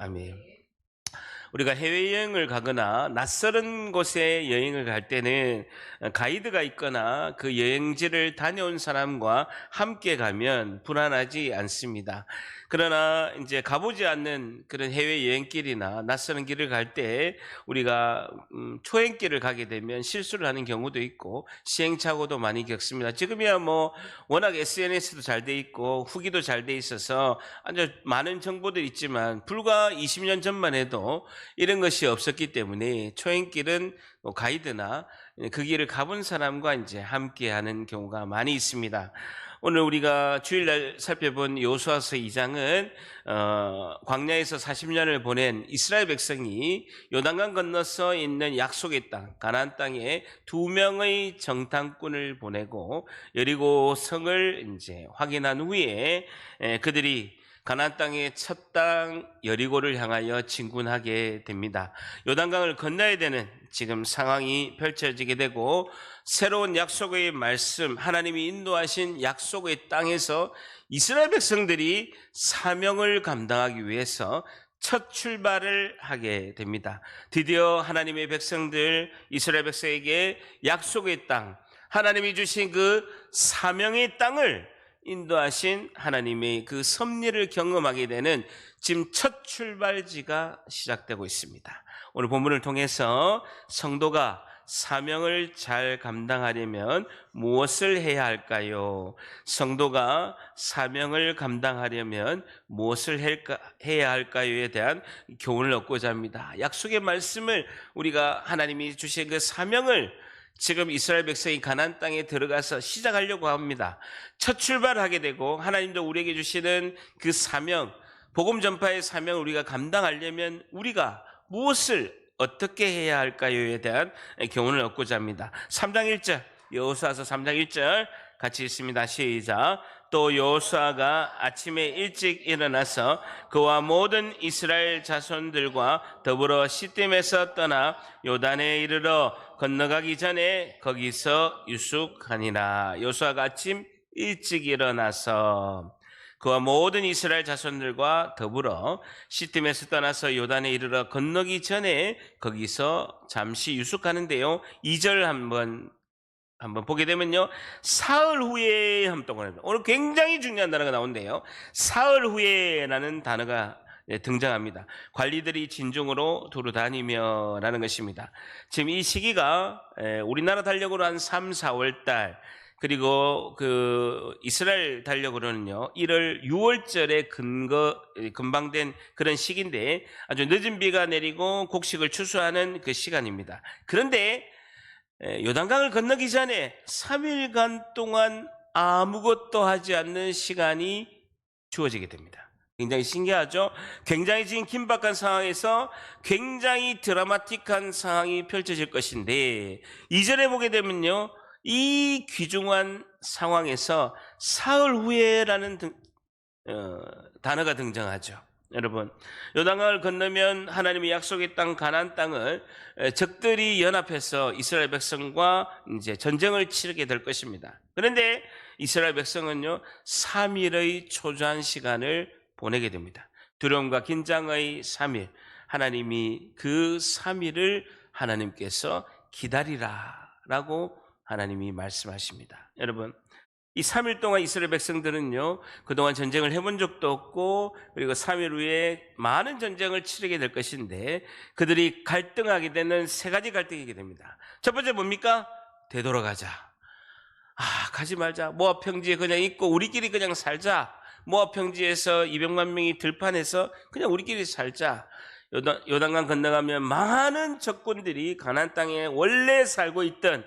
아멘. 우리가 해외여행을 가거나 낯설은 곳에 여행을 갈 때는 가이드가 있거나 그 여행지를 다녀온 사람과 함께 가면 불안하지 않습니다. 그러나 이제 가보지 않는 그런 해외여행길이나 낯설은 길을 갈 때 우리가 초행길을 가게 되면 실수를 하는 경우도 있고 시행착오도 많이 겪습니다. 지금이야 뭐 워낙 SNS도 잘 돼 있고 후기도 잘 돼 있어서 아주 많은 정보들이 있지만 불과 20년 전만 해도 이런 것이 없었기 때문에 초행길은 가이드나 그 길을 가본 사람과 이제 함께하는 경우가 많이 있습니다. 오늘 우리가 주일날 살펴본 여호수아서 2장은 광야에서 40년을 보낸 이스라엘 백성이 요단강 건너서 있는 약속의 땅 가나안 땅에 2명의 정탐꾼을 보내고 여리고 성을 이제 확인한 후에 그들이 가나안 땅의 첫 땅 여리고를 향하여 진군하게 됩니다. 요단강을 건너야 되는 지금 상황이 펼쳐지게 되고 새로운 약속의 말씀, 하나님이 인도하신 약속의 땅에서 이스라엘 백성들이 사명을 감당하기 위해서 첫 출발을 하게 됩니다. 드디어 하나님의 백성들, 이스라엘 백성에게 약속의 땅, 하나님이 주신 그 사명의 땅을 인도하신 하나님의 그 섭리를 경험하게 되는 지금 첫 출발지가 시작되고 있습니다. 오늘 본문을 통해서 성도가 사명을 잘 감당하려면 무엇을 해야 할까요? 성도가 사명을 감당하려면 무엇을 해야 할까요에 대한 교훈을 얻고자 합니다. 약속의 말씀을 우리가 하나님이 주신 그 사명을 지금 이스라엘 백성이 가나안 땅에 들어가서 시작하려고 합니다. 첫 출발하게 되고 하나님도 우리에게 주시는 그 사명, 복음 전파의 사명을 우리가 감당하려면 우리가 무엇을 어떻게 해야 할까요에 대한 교훈을 얻고자 합니다. 3장 1절, 여호수아서 3장 1절 같이 읽습니다. 시작. 또 여호수아가 아침에 일찍 일어나서 그와 모든 이스라엘 자손들과 더불어 시딤에서 떠나 요단에 이르러 건너가기 전에 거기서 유숙하니라. 여호수아가 아침 일찍 일어나서 그와 모든 이스라엘 자손들과 더불어 시딤에서 떠나서 요단에 이르러 건너기 전에 거기서 잠시 유숙하는데요. 2절 한번 보게 되면요. 사흘 후에 한번 동그랍니다. 오늘 굉장히 중요한 단어가 나온대요. 사흘 후에라는 단어가 등장합니다. 관리들이 진중으로 두루 다니며 라는 것입니다. 지금 이 시기가 우리나라 달력으로 한 3, 4월 달 그리고 그 이스라엘 달력으로는요 1월 6월절에 금방된 그런 시기인데 아주 늦은 비가 내리고 곡식을 추수하는 그 시간입니다. 그런데 요단강을 건너기 전에 3일간 동안 아무것도 하지 않는 시간이 주어지게 됩니다. 굉장히 신기하죠? 굉장히 지금 긴박한 상황에서 굉장히 드라마틱한 상황이 펼쳐질 것인데 2절에 보게 되면요 이 귀중한 상황에서 사흘 후에라는 단어가 등장하죠. 여러분, 요단강을 건너면 하나님의 약속의 땅 가나안 땅을 적들이 연합해서 이스라엘 백성과 이제 전쟁을 치르게 될 것입니다. 그런데 이스라엘 백성은요 3일의 초조한 시간을 보내게 됩니다. 두려움과 긴장의 3일, 하나님이 그 3일을 하나님께서 기다리라라고 하나님이 말씀하십니다. 여러분, 이 3일 동안 이스라엘 백성들은요 그동안 전쟁을 해본 적도 없고 그리고 3일 후에 많은 전쟁을 치르게 될 것인데 그들이 갈등하게 되는 세 가지 갈등이게 됩니다. 첫 번째 뭡니까? 되돌아가자. 가지 말자. 모압 평지에 그냥 있고 우리끼리 그냥 살자. 모압 평지에서 200만 명이 들판에서 그냥 우리끼리 살자. 요단강 건너가면 많은 적군들이 가나안 땅에 원래 살고 있던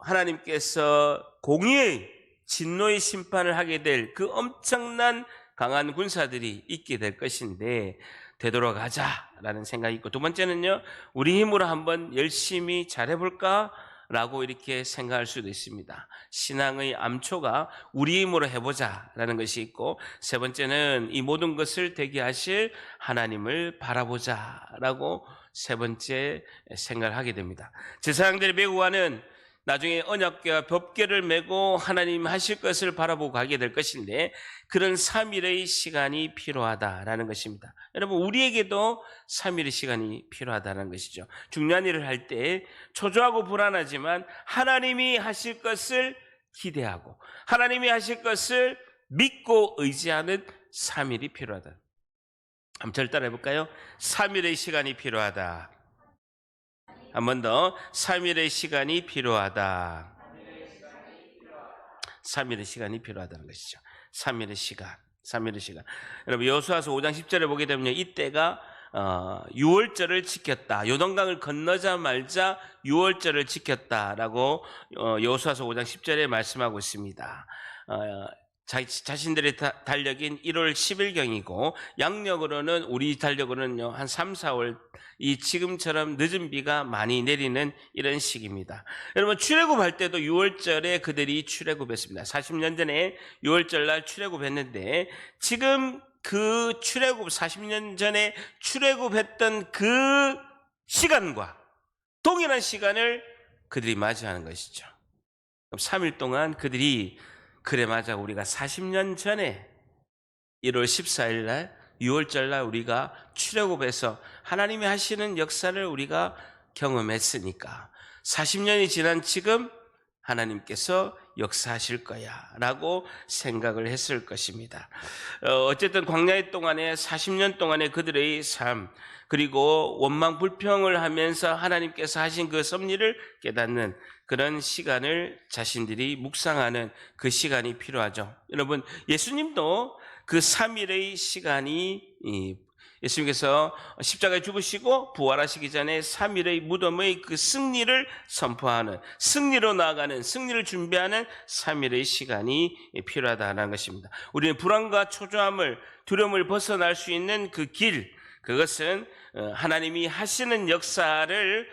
하나님께서 공의의 진노의 심판을 하게 될 그 엄청난 강한 군사들이 있게 될 것인데 되돌아가자라는 생각이 있고 두 번째는요 우리 힘으로 한번 열심히 잘해볼까? 라고 이렇게 생각할 수도 있습니다. 신앙의 암초가 우리 힘으로 해보자라는 것이 있고 세 번째는 이 모든 것을 되게 하실 하나님을 바라보자라고 세 번째 생각을 하게 됩니다. 제사장들이 메고 가는 나중에 언약궤와 법궤를 메고 하나님 하실 것을 바라보고 가게 될 것인데 그런 3일의 시간이 필요하다라는 것입니다. 여러분 우리에게도 3일의 시간이 필요하다는 것이죠. 중요한 일을 할 때 초조하고 불안하지만 하나님이 하실 것을 기대하고 하나님이 하실 것을 믿고 의지하는 3일이 필요하다. 한번 절 따라 해볼까요? 3일의 시간이 필요하다. 한 번 더. 3일의 시간이 필요하다. 3일의 시간이 필요하다는 것이죠. 3일의 시간. 3일의 시간. 여러분 여호수아서 5장 10절에 보게 되면 이때가 6월절을 지켰다. 요단강을 건너자마자 6월절을 지켰다라고 여호수아서 5장 10절에 말씀하고 있습니다. 자신들의 달력인 1월 10일경이고 양력으로는 우리 달력으로는요 한 3, 4월 이 지금처럼 늦은 비가 많이 내리는 이런 시기입니다. 여러분 출애굽할 때도 6월절에 그들이 출애굽했습니다. 40년 전에 6월절 날 출애굽했는데 지금 그 출애굽 40년 전에 출애굽했던 그 시간과 동일한 시간을 그들이 맞이하는 것이죠. 3일 동안 그들이 그래 맞아 우리가 40년 전에 1월 14일 날 6월절 날 우리가 출애굽해서 하나님이 하시는 역사를 우리가 경험했으니까 40년이 지난 지금 하나님께서 역사하실 거야 라고 생각을 했을 것입니다. 어쨌든 광야의 동안에 40년 동안의 그들의 삶 그리고 원망 불평을 하면서 하나님께서 하신 그 섭리를 깨닫는 그런 시간을 자신들이 묵상하는 그 시간이 필요하죠. 여러분 예수님도 그 3일의 시간이 예수님께서 십자가에 죽으시고 부활하시기 전에 3일의 무덤의 그 승리를 선포하는 승리로 나아가는 승리를 준비하는 3일의 시간이 필요하다는 것입니다. 우리는 불안과 초조함을 두려움을 벗어날 수 있는 그 길 그것은 하나님이 하시는 역사를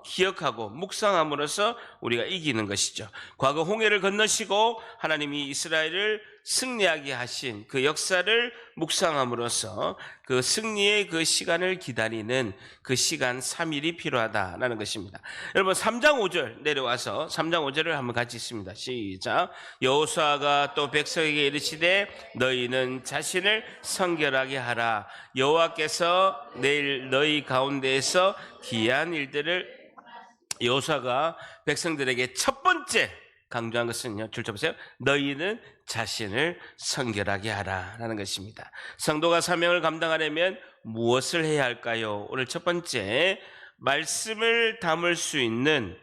기억하고 묵상함으로써 우리가 이기는 것이죠. 과거 홍해를 건너시고 하나님이 이스라엘을 승리하게 하신 그 역사를 묵상함으로써 그 승리의 그 시간을 기다리는 그 시간 3일이 필요하다라는 것입니다. 여러분 3장 5절 내려와서 3장 5절을 한번 같이 읽습니다. 시작. 여호수아가 또 백성에게 이르시되 너희는 자신을 성결하게 하라. 여호와께서 내일 너희 가운데에서 기이한 일들을 여호수아가 백성들에게 첫 번째 강조한 것은요. 줄 쳐보세요. 너희는 자신을 성결하게 하라 라는 것입니다. 성도가 사명을 감당하려면 무엇을 해야 할까요? 오늘 첫 번째 말씀을 담을 수 있는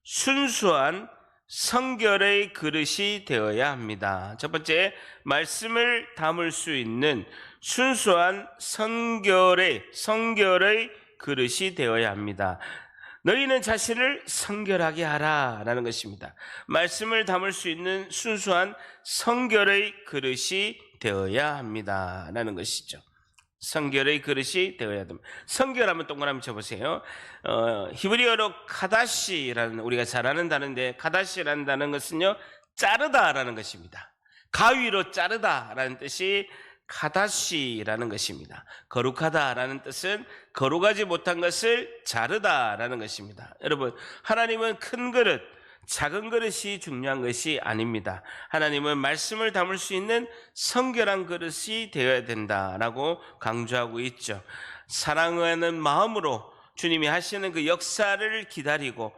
순수한 성결의 그릇이 되어야 합니다. 첫 번째 말씀을 담을 수 있는 순수한 성결의 그릇이 되어야 합니다. 너희는 자신을 성결하게 하라 라는 것입니다. 말씀을 담을 수 있는 순수한 성결의 그릇이 되어야 합니다 라는 것이죠. 성결의 그릇이 되어야 됩니다. 성결하면 동그라미 쳐보세요. 히브리어로 카다시라는 우리가 잘 아는 단어인데 카다시라는 단어는 것은요 자르다라는 것입니다. 가위로 자르다라는 뜻이 카다시라는 것입니다. 거룩하다라는 뜻은 거룩하지 못한 것을 자르다라는 것입니다. 여러분 하나님은 큰 그릇 작은 그릇이 중요한 것이 아닙니다. 하나님은 말씀을 담을 수 있는 성결한 그릇이 되어야 된다라고 강조하고 있죠. 사랑하는 마음으로 주님이 하시는 그 역사를 기다리고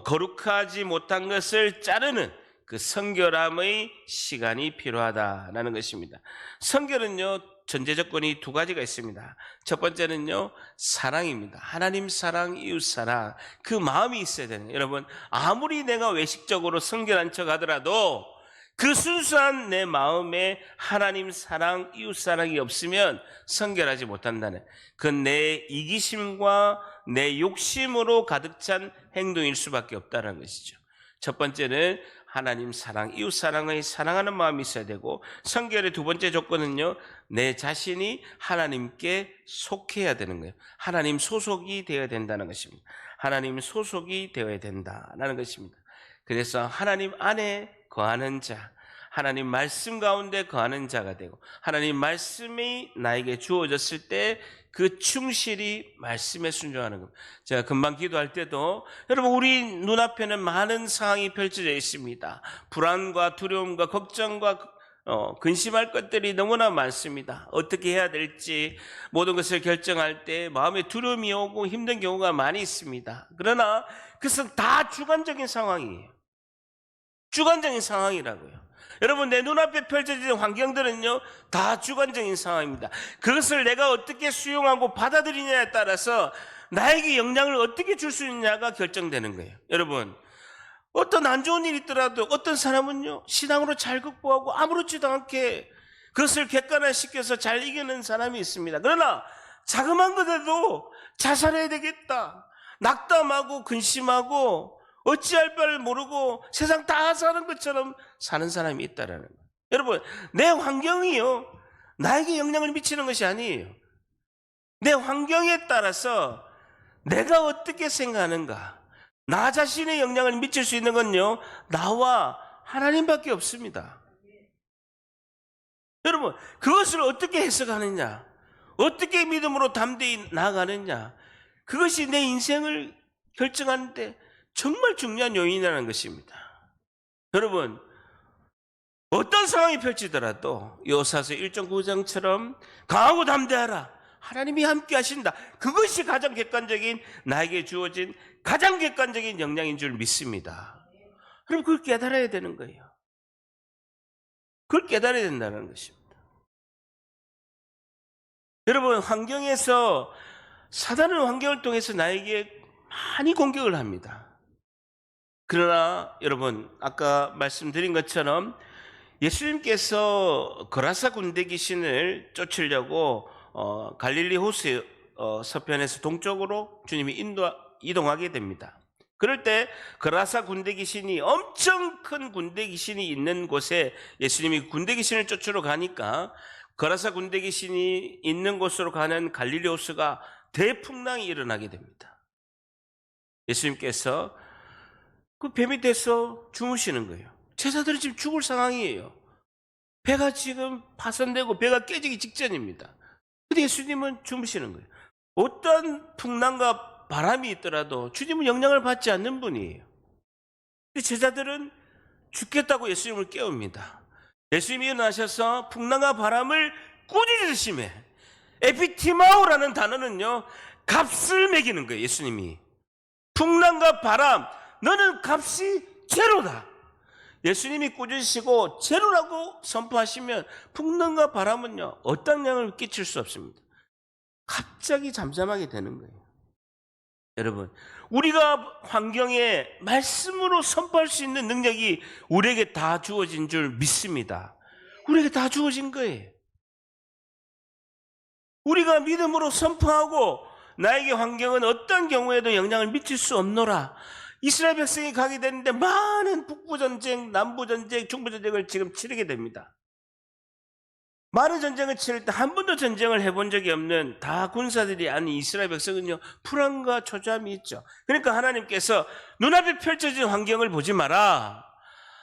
거룩하지 못한 것을 자르는 그 성결함의 시간이 필요하다라는 것입니다. 성결은요 전제 조건이 두 가지가 있습니다. 첫 번째는요 사랑입니다. 하나님 사랑, 이웃 사랑 그 마음이 있어야 되는 거예요. 여러분 아무리 내가 외식적으로 성결한 척 하더라도 그 순수한 내 마음에 하나님 사랑, 이웃 사랑이 없으면 성결하지 못한다는 그건 내 이기심과 내 욕심으로 가득 찬 행동일 수밖에 없다는 것이죠. 첫 번째는 하나님 사랑, 이웃 사랑의 사랑하는 마음이 있어야 되고 성결의 두 번째 조건은요 내 자신이 하나님께 속해야 되는 거예요. 하나님 소속이 되어야 된다는 것입니다. 하나님 소속이 되어야 된다는 것입니다. 그래서 하나님 안에 거하는 자, 하나님 말씀 가운데 거하는 자가 되고 하나님 말씀이 나에게 주어졌을 때 그 충실히 말씀에 순종하는 겁니다. 제가 금방 기도할 때도 여러분 우리 눈앞에는 많은 상황이 펼쳐져 있습니다. 불안과 두려움과 걱정과 근심할 것들이 너무나 많습니다. 어떻게 해야 될지 모든 것을 결정할 때 마음에 두려움이 오고 힘든 경우가 많이 있습니다. 그러나 그것은 다 주관적인 상황이에요. 주관적인 상황이라고요. 여러분 내 눈앞에 펼쳐지는 환경들은요 다 주관적인 상황입니다. 그것을 내가 어떻게 수용하고 받아들이냐에 따라서 나에게 영향을 어떻게 줄 수 있냐가 결정되는 거예요. 여러분 어떤 안 좋은 일이 있더라도 어떤 사람은요 신앙으로 잘 극복하고 아무렇지도 않게 그것을 객관화시켜서 잘 이기는 사람이 있습니다. 그러나 자그마한 것에도 자살해야 되겠다 낙담하고 근심하고 어찌할 바를 모르고 세상 다 사는 것처럼 사는 사람이 있다라는 거예요. 여러분 내 환경이요 나에게 영향을 미치는 것이 아니에요. 내 환경에 따라서 내가 어떻게 생각하는가, 나 자신의 영향을 미칠 수 있는 건요 나와 하나님밖에 없습니다. 여러분 그것을 어떻게 해석하느냐, 어떻게 믿음으로 담대히 나아가느냐, 그것이 내 인생을 결정하는데 정말 중요한 요인이라는 것입니다. 여러분 어떤 상황이 펼치더라도 요사서 1.9장처럼 강하고 담대하라, 하나님이 함께 하신다, 그것이 가장 객관적인 나에게 주어진 가장 객관적인 영향인 줄 믿습니다. 그럼 그걸 깨달아야 되는 거예요. 그걸 깨달아야 된다는 것입니다. 여러분 환경에서 사단은 환경을 통해서 나에게 많이 공격을 합니다. 그러나 여러분 아까 말씀드린 것처럼 예수님께서 거라사 군대 귀신을 쫓으려고 갈릴리 호수 서편에서 동쪽으로 주님이 이동하게 됩니다. 그럴 때 거라사 군대 귀신이 엄청 큰 군대 귀신이 있는 곳에 예수님이 군대 귀신을 쫓으러 가니까 거라사 군대 귀신이 있는 곳으로 가는 갈릴리 호수가 대풍랑이 일어나게 됩니다. 예수님께서 그 배 밑에서 주무시는 거예요. 제자들은 지금 죽을 상황이에요. 배가 지금 파손되고 배가 깨지기 직전입니다. 근데 예수님은 주무시는 거예요. 어떤 풍랑과 바람이 있더라도 주님은 영향을 받지 않는 분이에요. 근데 제자들은 죽겠다고 예수님을 깨웁니다. 예수님이 일어나셔서 풍랑과 바람을 꾸짖으심에, 에피티마오라는 단어는요 값을 매기는 거예요. 예수님이 풍랑과 바람, 너는 값이 제로다. 예수님이 꾸짖으시고 제로라고 선포하시면 풍랑과 바람은요 어떤 영향을 끼칠 수 없습니다. 갑자기 잠잠하게 되는 거예요. 여러분 우리가 환경에 말씀으로 선포할 수 있는 능력이 우리에게 다 주어진 줄 믿습니다. 우리에게 다 주어진 거예요. 우리가 믿음으로 선포하고 나에게 환경은 어떤 경우에도 영향을 미칠 수 없노라. 이스라엘 백성이 가게 되는데 많은 북부전쟁, 남부전쟁, 중부전쟁을 지금 치르게 됩니다. 많은 전쟁을 치를 때 한 번도 전쟁을 해본 적이 없는 다 군사들이 아닌 이스라엘 백성은요 불안과 초조함이 있죠. 그러니까 하나님께서 눈앞에 펼쳐진 환경을 보지 마라.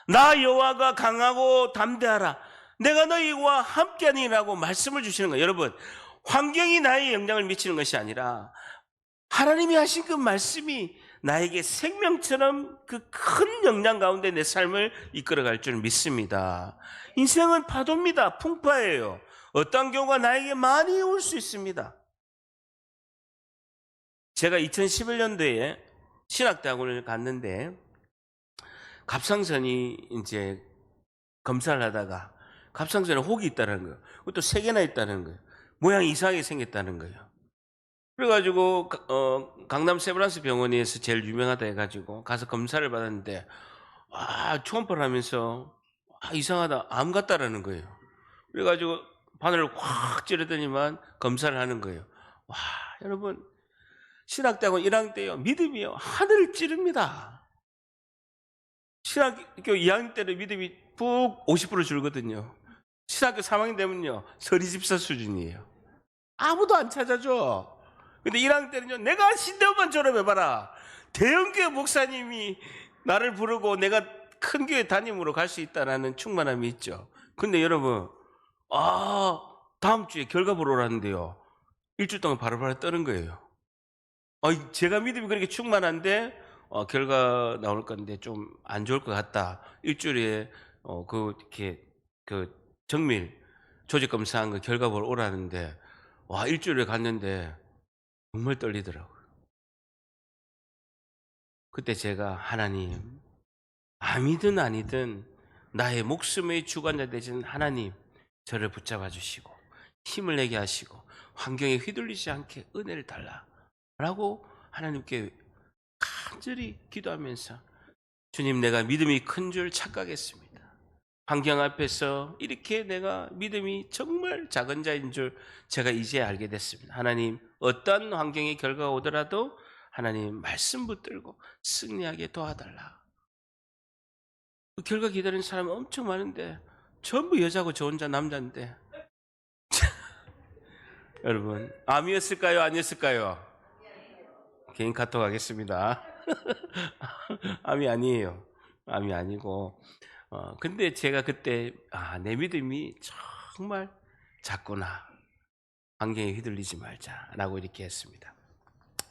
나 여호와가 강하고 담대하라. 내가 너희와 함께하니라고 말씀을 주시는 거예요. 여러분 환경이 나의 영향을 미치는 것이 아니라 하나님이 하신 그 말씀이 나에게 생명처럼 그 큰 영향 가운데 내 삶을 이끌어갈 줄 믿습니다. 인생은 파도입니다. 풍파예요. 어떤 경우가 나에게 많이 올 수 있습니다. 제가 2011년도에 신학대학원을 갔는데 갑상선이 이제 검사를 하다가 갑상선에 혹이 있다는 거예요. 그것도 3개나 있다는 거예요. 모양이 이상하게 생겼다는 거예요. 그래가지고 강남 세브란스 병원에서 제일 유명하다 해가지고 가서 검사를 받았는데 초음파를 하면서 이상하다, 암 같다라는 거예요. 그래가지고 바늘을 확 찌르더니만 검사를 하는 거예요. 와 여러분 신학대학원 1학년 때요 믿음이요 하늘을 찌릅니다. 신학교 2학년 때는 믿음이 푹 50% 줄거든요. 신학교 3학년 되면요 서리집사 수준이에요. 아무도 안 찾아줘. 근데 1학년 때는요 내가 신대원만 졸업해봐라. 대형교회 목사님이 나를 부르고 내가 큰 교회 담임으로 갈 수 있다라는 충만함이 있죠. 근데 여러분, 다음 주에 결과 보러 오라는데요. 일주일 동안 바로바로 떠는 거예요. 제가 믿음이 그렇게 충만한데 결과 나올 건데 좀 안 좋을 것 같다. 일주일에 이렇게 정밀 조직 검사한 거 결과 보러 오라는데 일주일에 갔는데 정말 떨리더라고요. 그때 제가 하나님, 아니든 아니든 나의 목숨의 주관자 되신 하나님, 저를 붙잡아 주시고 힘을 내게 하시고 환경에 휘둘리지 않게 은혜를 달라라고 하나님께 간절히 기도하면서 주님, 내가 믿음이 큰 줄 착각했습니다. 환경 앞에서 이렇게 내가 믿음이 정말 작은 자인 줄 제가 이제 알게 됐습니다. 하나님, 어떤 환경의 결과가 오더라도 하나님 말씀 붙들고 승리하게 도와달라. 그 결과 기다리는 사람이 엄청 많은데 전부 여자고 저 혼자 남자인데 여러분, 암이었을까요? 아니었을까요? 개인 카톡 하겠습니다. 암이 아니에요. 암이 아니고 근데 제가 그때 내 믿음이 정말 작구나. 환경에 휘둘리지 말자라고 이렇게 했습니다.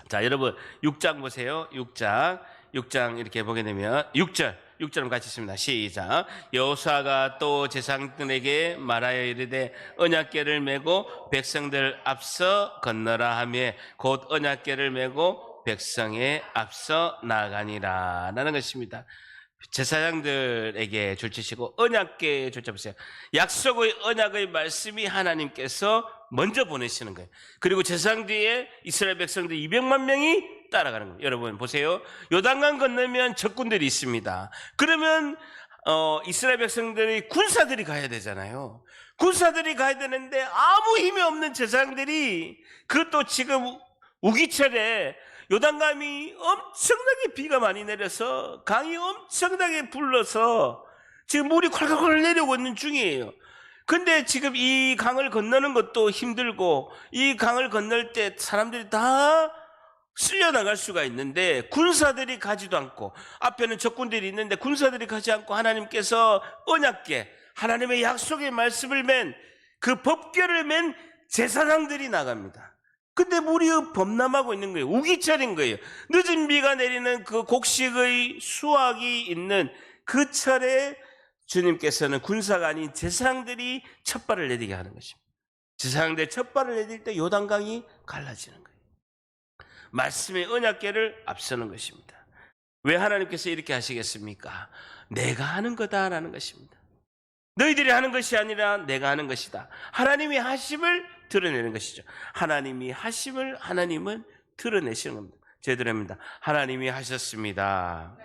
자, 여러분 6장 보세요. 6장 이렇게 보게 되면 6절 같이 있습니다. 시작. 여호수아가 또 제사장들에게 말하여 이르되 언약궤를 메고 백성들 앞서 건너라 하며 곧 언약궤를 메고 백성에 앞서 나가니라 라는 것입니다. 제사장들에게 줄치시고 언약궤에 줄쳐보세요. 약속의 언약의 말씀이 하나님께서 먼저 보내시는 거예요. 그리고 제사장 뒤에 이스라엘 백성들 200만 명이 따라가는 거예요. 여러분 보세요. 요단강 건너면 적군들이 있습니다. 그러면 이스라엘 백성들이 군사들이 가야 되잖아요. 군사들이 가야 되는데 아무 힘이 없는 제사장들이, 그것도 지금 우기철에 요단강이 엄청나게 비가 많이 내려서 강이 엄청나게 불러서 지금 물이 콸콸콸 내려오고 있는 중이에요. 근데 지금 이 강을 건너는 것도 힘들고 이 강을 건널 때 사람들이 다 쓸려나갈 수가 있는데 군사들이 가지도 않고 앞에는 적군들이 있는데 군사들이 가지 않고 하나님께서 언약궤, 하나님의 약속의 말씀을 맨 그 법궤를 맨 제사장들이 나갑니다. 근데 물이 범람하고 있는 거예요. 우기철인 거예요. 늦은 비가 내리는 그 곡식의 수확이 있는 그 철에 주님께서는 군사가 아닌 제사장들이 첫 발을 내디게 하는 것입니다. 제사장들이 첫 발을 내딜 때 요단강이 갈라지는 거예요. 말씀의 언약궤를 앞서는 것입니다. 왜 하나님께서 이렇게 하시겠습니까? 내가 하는 거다라는 것입니다. 너희들이 하는 것이 아니라 내가 하는 것이다. 하나님이 하심을 드러내는 것이죠. 하나님이 하심을 하나님은 드러내시는 겁니다. 제대로 합니다. 하나님이 하셨습니다.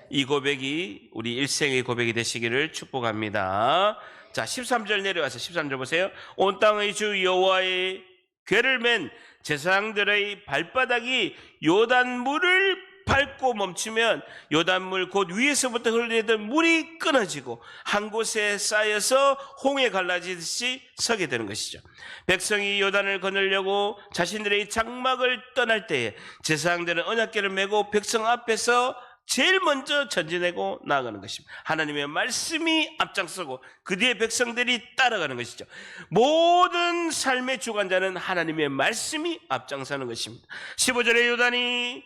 이 고백이 우리 일생의 고백이 되시기를 축복합니다. 자, 13절 내려와서 13절 보세요. 온 땅의 주 여호와의 궤를 맨 제사장들의 발바닥이 요단물을 밟고 멈추면 요단물 곧 위에서부터 흘리던 물이 끊어지고 한 곳에 쌓여서 홍해 갈라지듯이 서게 되는 것이죠. 백성이 요단을 건너려고 자신들의 장막을 떠날 때에 제사장들은 언약궤를 메고 백성 앞에서 제일 먼저 전진하고 나아가는 것입니다. 하나님의 말씀이 앞장서고 그 뒤에 백성들이 따라가는 것이죠. 모든 삶의 주관자는 하나님의 말씀이 앞장서는 것입니다. 15절에 요단이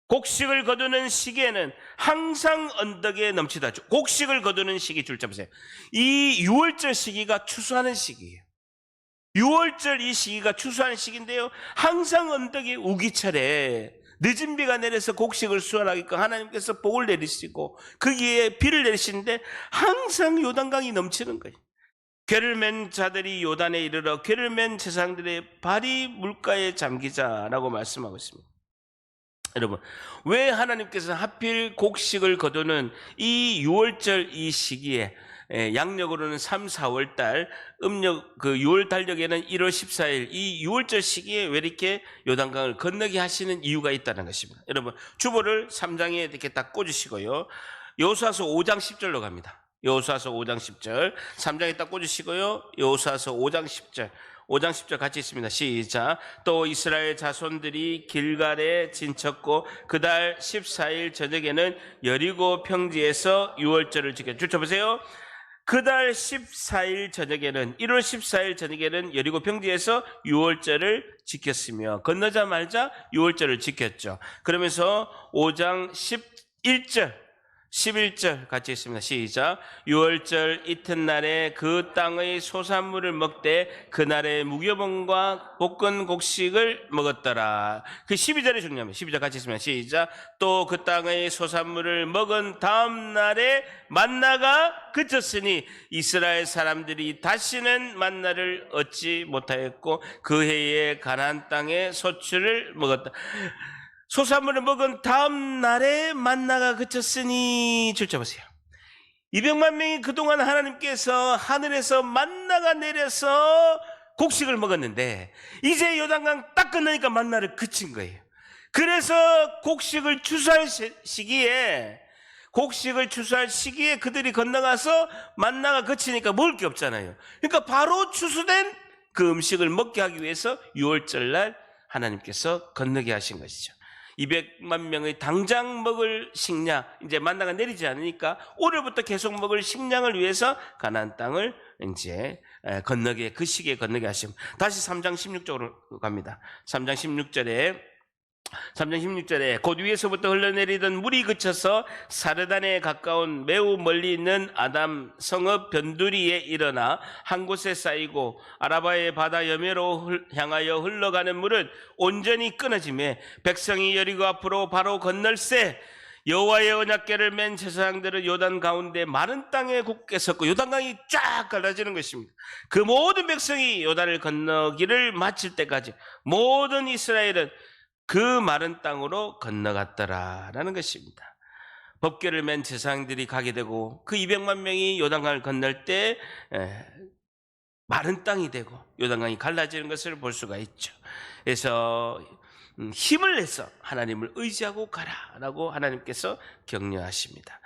곡식을 거두는 시기에는 항상 언덕에 넘치다. 곡식을 거두는 시기 줄 잡으세요. 이 6월절 시기가 추수하는 시기예요. 6월절 이 시기가 추수하는 시기인데요, 항상 언덕에 우기철에 늦은 비가 내려서 곡식을 수확하게끔 하나님께서 복을 내리시고 거기에 비를 내리시는데 항상 요단강이 넘치는 거예요. 궤를 맨 자들이 요단에 이르러 궤를 맨 제사장들의 발이 물가에 잠기자라고 말씀하고 있습니다. 여러분, 왜 하나님께서 하필 곡식을 거두는 이 6월절 이 시기에, 양력으로는 3, 4월 달, 음력 6월 달력에는 1월 14일 이 6월절 시기에 왜 이렇게 요단강을 건너게 하시는 이유가 있다는 것입니다. 여러분, 주보를 3장에 이렇게 딱 꽂으시고요. 여호수아서 5장 10절로 갑니다. 여호수아서 5장 10절 3장에 딱 꽂으시고요. 여호수아서 5장 10절 5장 10절 같이 있습니다. 시작. 또 이스라엘 자손들이 길갈에 진쳤고 그달 14일 저녁에는 여리고 평지에서 유월절을 지켰죠. 보세요. 그달 14일 저녁에는 1월 14일 저녁에는 여리고 평지에서 유월절을 지켰으며 건너자마자 유월절을 지켰죠. 그러면서 5장 11절 11절 같이 있습니다. 시작. 유월절 이튿날에 그 땅의 소산물을 먹되 그날의 무교봉과 볶은 곡식을 먹었더라. 그 12절이 중요합니다. 12절 같이 있습니다. 시작. 또 그 땅의 소산물을 먹은 다음 날에 만나가 그쳤으니 이스라엘 사람들이 다시는 만나를 얻지 못하였고 그 해에 가나안 땅의 소출을 먹었다. 소산물을 먹은 다음 날에 만나가 그쳤으니 보세요. 200만 명이 그동안 하나님께서 하늘에서 만나가 내려서 곡식을 먹었는데 이제 요단강 딱 끝나니까 만나를 그친 거예요. 그래서 곡식을 추수할 시기에 그들이 건너가서 만나가 그치니까 먹을 게 없잖아요. 그러니까 바로 추수된 그 음식을 먹게 하기 위해서 유월절날 하나님께서 건너게 하신 것이죠. 200만 명의 당장 먹을 식량, 이제 만나가 내리지 않으니까 올해부터 계속 먹을 식량을 위해서 가나안 땅을 이제 건너게, 그 시기에 건너게 하시면. 다시 3장 16절로 갑니다. 3장 16절에 곧 위에서부터 흘러내리던 물이 그쳐서 사르단에 가까운 매우 멀리 있는 아담 성읍 변두리에 일어나 한 곳에 쌓이고 아라바의 바다 여매로 향하여 흘러가는 물은 온전히 끊어지매 백성이 여리고 앞으로 바로 건널새 여호와의 언약궤를 맨 제사장들은 요단 가운데 마른 땅에 굳게 섰고 요단강이 쫙 갈라지는 것입니다. 그 모든 백성이 요단을 건너기를 마칠 때까지 모든 이스라엘은 그 마른 땅으로 건너갔더라라는 것입니다. 법궤를 맨 제사장들이 가게 되고 그 200만 명이 요단강을 건널 때 마른 땅이 되고 요단강이 갈라지는 것을 볼 수가 있죠. 그래서 힘을 내서 하나님을 의지하고 가라라고 하나님께서 격려하십니다.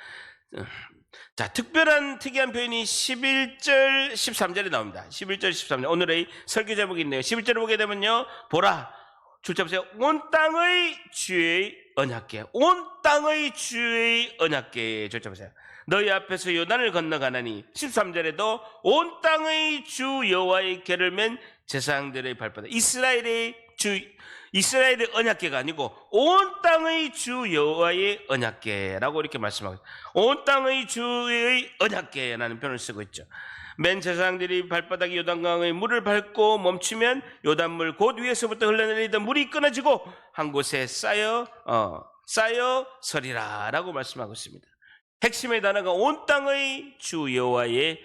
자, 특이한 표현이 11절 13절에 나옵니다. 11절 13절 오늘의 설교 제목이 있네요. 11절을 보게 되면요, 보라, 보세요. 온 땅의 주의 언약궤, 온 땅의 주의 언약궤. 보세요. 너희 앞에서 요단을 건너가나니 13절에도 온 땅의 주 여호와의 궤를 맨 제사장들의 발바닥, 이스라엘의 언약궤가 아니고 온 땅의 주 여호와의 언약궤라고 이렇게 말씀하고 있어요. 온 땅의 주의 언약궤라는 표현을 쓰고 있죠. 맨 제사장들이 발바닥이 요단강의 물을 밟고 멈추면 요단물 곧 위에서부터 흘러내리던 물이 끊어지고 한 곳에 쌓여 서리라 라고 말씀하고 있습니다. 핵심의 단어가 온 땅의 주 여호와의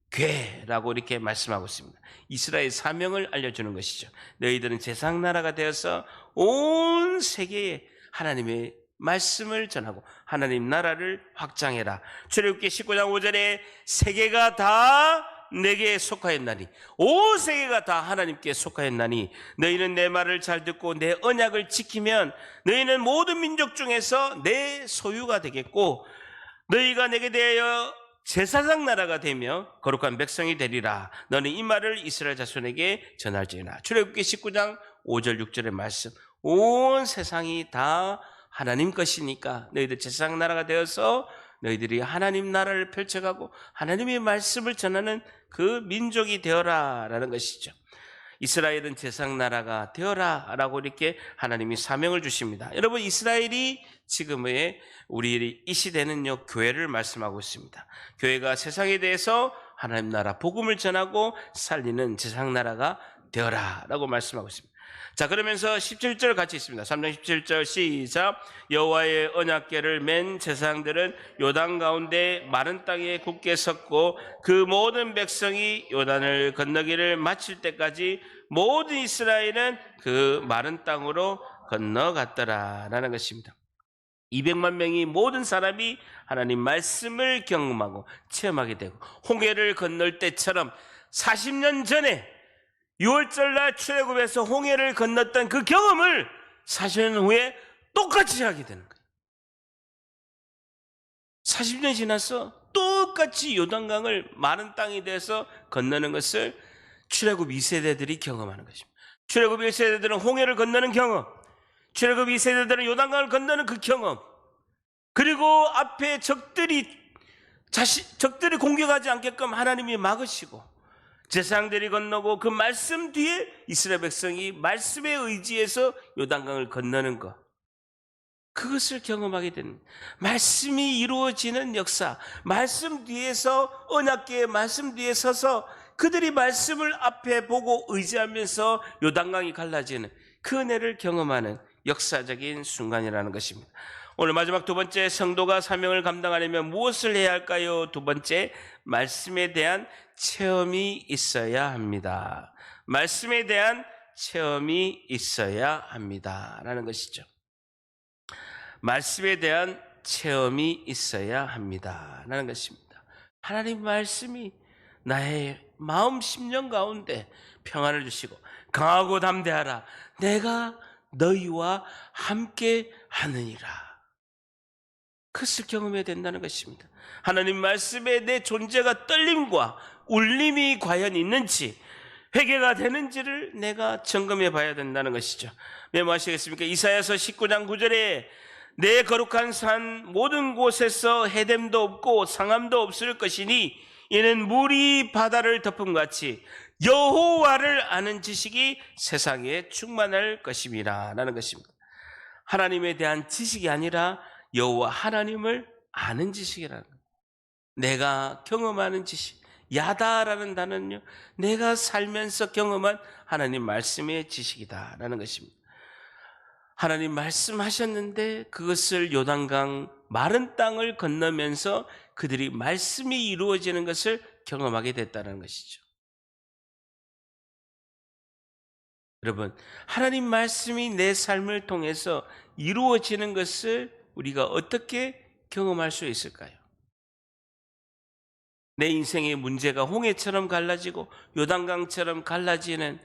궤라고 이렇게 말씀하고 있습니다. 이스라엘 사명을 알려주는 것이죠. 너희들은 제사장나라가 되어서 온 세계에 하나님의 말씀을 전하고 하나님 나라를 확장해라. 출애굽기 19장 5절에 세계가 다 내게 속하였나니, 온 세계가 다 하나님께 속하였나니 너희는 내 말을 잘 듣고 내 언약을 지키면 너희는 모든 민족 중에서 내 소유가 되겠고 너희가 내게 대하여 제사장 나라가 되며 거룩한 백성이 되리라. 너는 이 말을 이스라엘 자손에게 전할지니라. 출애굽기 19장 5절 6절의 말씀, 온 세상이 다 하나님 것이니까 너희들 제사장 나라가 되어서 너희들이 하나님 나라를 펼쳐가고 하나님의 말씀을 전하는 그 민족이 되어라 라는 것이죠. 이스라엘은 제사장 나라가 되어라 라고 이렇게 하나님이 사명을 주십니다. 여러분, 이스라엘이 지금의 우리 이 시대는요, 교회를 말씀하고 있습니다. 교회가 세상에 대해서 하나님 나라 복음을 전하고 살리는 제사장 나라가 되어라 라고 말씀하고 있습니다. 자, 그러면서 17절 같이 있습니다. 3장 17절 시작. 여호와의 언약궤를 맨 제사장들은 요단 가운데 마른 땅에 굳게 섰고 그 모든 백성이 요단을 건너기를 마칠 때까지 모든 이스라엘은 그 마른 땅으로 건너갔더라라는 것입니다. 200만 명이 모든 사람이 하나님 말씀을 경험하고 체험하게 되고 홍해를 건널 때처럼 40년 전에 6월절날 출애굽에서 홍해를 건넜던 그 경험을 40년 후에 똑같이 하게 되는 거예요. 40년 지나서 똑같이 요단강을 마른 땅이 돼서 건너는 것을 출애굽 2세대들이 경험하는 것입니다. 출애굽 1세대들은 홍해를 건너는 경험, 출애굽 2세대들은 요단강을 건너는 그 경험, 그리고 앞에 적들이 공격하지 않게끔 하나님이 막으시고 제사장들이 건너고 그 말씀 뒤에 이스라엘 백성이 말씀에 의지해서 요단강을 건너는 것, 그것을 경험하게 된 말씀이 이루어지는 역사, 말씀 뒤에서 언약궤의 말씀 뒤에 서서 그들이 말씀을 앞에 보고 의지하면서 요단강이 갈라지는 그 은혜를 경험하는 역사적인 순간이라는 것입니다. 오늘 마지막 두 번째, 성도가 사명을 감당하려면 무엇을 해야 할까요? 두 번째, 말씀에 대한 체험이 있어야 합니다. 말씀에 대한 체험이 있어야 합니다 라는 것이죠. 말씀에 대한 체험이 있어야 합니다 라는 것입니다. 하나님 말씀이 나의 마음 심령 가운데 평안을 주시고 강하고 담대하라, 내가 너희와 함께 하느니라, 그것을 경험해야 된다는 것입니다. 하나님 말씀에 내 존재가 떨림과 울림이 과연 있는지, 회개가 되는지를 내가 점검해 봐야 된다는 것이죠. 메모하시겠습니까? 이사야서 19장 9절에 내 거룩한 산 모든 곳에서 해됨도 없고 상함도 없을 것이니 이는 물이 바다를 덮음같이 여호와를 아는 지식이 세상에 충만할 것임이라 라는 것입니다. 하나님에 대한 지식이 아니라 여호와 하나님을 아는 지식이라는 거예요. 내가 경험하는 지식, 야다라는 단어는요, 내가 살면서 경험한 하나님 말씀의 지식이다라는 것입니다. 하나님 말씀하셨는데 그것을 요단강 마른 땅을 건너면서 그들이 말씀이 이루어지는 것을 경험하게 됐다는 것이죠. 여러분, 하나님 말씀이 내 삶을 통해서 이루어지는 것을 우리가 어떻게 경험할 수 있을까요? 내 인생의 문제가 홍해처럼 갈라지고 요단강처럼 갈라지는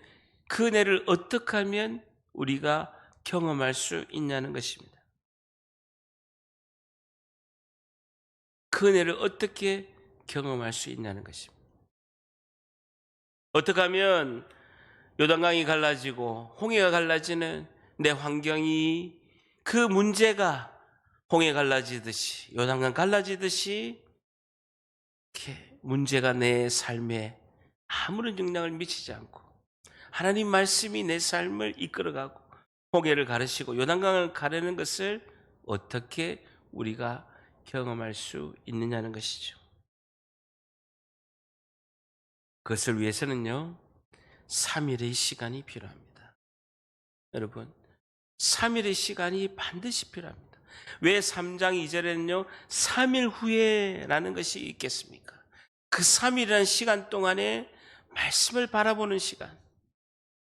그 은혜를 어떻게 하면 우리가 경험할 수 있냐는 것입니다. 그 은혜를 어떻게 경험할 수 있냐는 것입니다. 어떻게 하면 요단강이 갈라지고 홍해가 갈라지는 내 환경이, 그 문제가 홍해 갈라지듯이 요단강 갈라지듯이 이렇게 문제가 내 삶에 아무런 영향을 미치지 않고 하나님 말씀이 내 삶을 이끌어가고 홍해를 가르시고 요단강을 가르는 것을 어떻게 우리가 경험할 수 있느냐는 것이죠. 그것을 위해서는요, 3일의 시간이 필요합니다. 여러분, 3일의 시간이 반드시 필요합니다. 왜 3장 2절에는요 3일 후에라는 것이 있겠습니까? 그 3일이라는 시간 동안에 말씀을 바라보는 시간,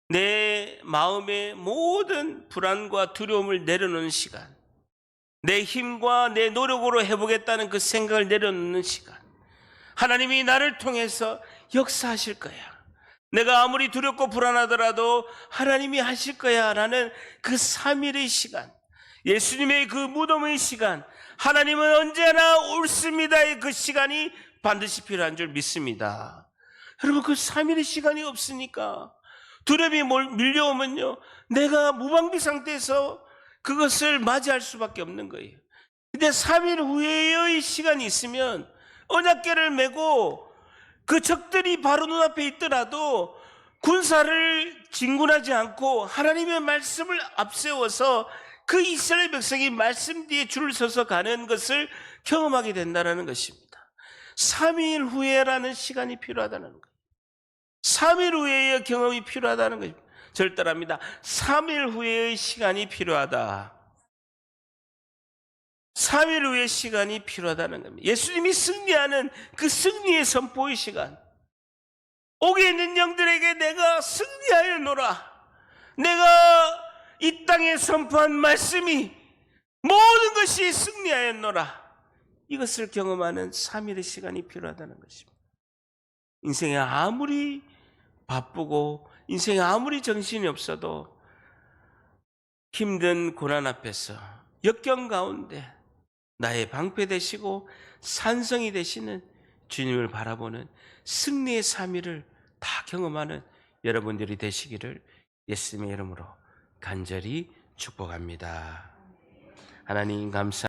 내 마음의 모든 불안과 두려움을 내려놓는 시간, 내 힘과 내 노력으로 해보겠다는 그 생각을 내려놓는 시간, 하나님이 나를 통해서 역사하실 거야, 내가 아무리 두렵고 불안하더라도 하나님이 하실 거야 라는 그 3일의 시간, 예수님의 그 무덤의 시간, 하나님은 언제나 옳습니다의 그 시간이 반드시 필요한 줄 믿습니다. 여러분, 그 3일의 시간이 없으니까 두려움이 밀려오면요 내가 무방비 상태에서 그것을 맞이할 수밖에 없는 거예요. 근데 3일 후에의 시간이 있으면 언약궤를 메고 그 적들이 바로 눈앞에 있더라도 군사를 진군하지 않고 하나님의 말씀을 앞세워서 그 이스라엘 백성이 말씀 뒤에 줄을 서서 가는 것을 경험하게 된다는 것입니다. 3일 후에라는 시간이 필요하다는 거예요. 3일 후에의 경험이 필요하다는 것입니다. 저를 따라합니다. 3일 후에의 시간이 필요하다. 3일 후의 시간이 필요하다는 겁니다. 예수님이 승리하는 그 승리의 선포의 시간, 옥에 있는 영들에게 내가 승리하였노라, 내가 이 땅에 선포한 말씀이 모든 것이 승리하였노라, 이것을 경험하는 3일의 시간이 필요하다는 것입니다. 인생에 아무리 바쁘고 인생에 아무리 정신이 없어도 힘든 고난 앞에서 역경 가운데 나의 방패 되시고 산성이 되시는 주님을 바라보는 승리의 3일을 다 경험하는 여러분들이 되시기를 예수님의 이름으로 간절히 축복합니다. 하나님 감사